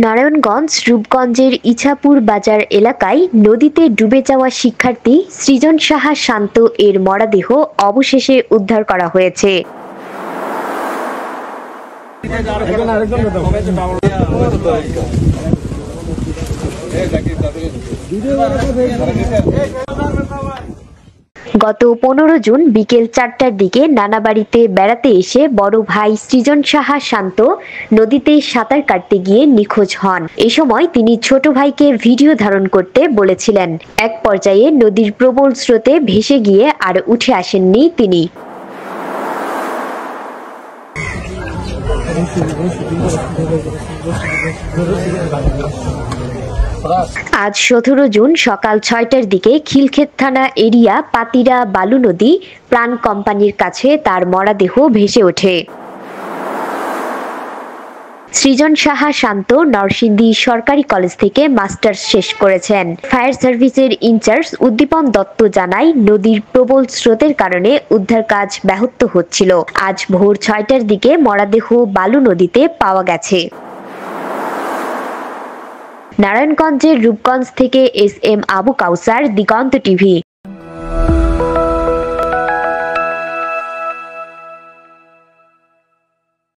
নারায়ণগঞ্জ রূপগঞ্জের ইছাপুর বাজার এলাকায় নদীতে ডুবে যাওয়া শিক্ষার্থী সৃজন সাহা শান্ত এর মরদেহ অবশেষে উদ্ধার করা হয়েছে। গত 15 জুন বিকেল 4টার দিকে নানাবাড়িতে বেড়াতে এসে বড় ভাই সৃজন সাহা শান্ত নদীতে সাঁতার কাটতে গিয়ে নিখোঁজ হন। এই সময় তিনি ছোট ভাইকে ভিডিও ধারণ করতে বলেছিলেন। এক পর্যায়ে নদীর প্রবল স্রোতে ভেসে গিয়ে আর উঠে আসেননি তিনি। আজ 17 জুন সকাল 6টার দিকে খিলক্ষেত থানা এরিয়া পাতিরা বালু নদী প্রাণ কোম্পানির কাছে তার মরদেহ ভেসে ওঠে। সৃজন সাহা শান্ত নরসিংদী সরকারি কলেজ থেকে মাস্টার্স শেষ করেছেন। ফায়ার সার্ভিসের ইনচার্জ উদ্দীপন দত্ত জানায়, নদীর প্রবল স্রোতের কারণে উদ্ধার কাজ ব্যাহত হচ্ছিল। আজ ভোর 6টার দিকে মরদেহ বালু নদীতে পাওয়া গেছে। নারায়ণগঞ্জের রূপগঞ্জ থেকে এস এম আবু কাউসার, দিগন্ত টিভি।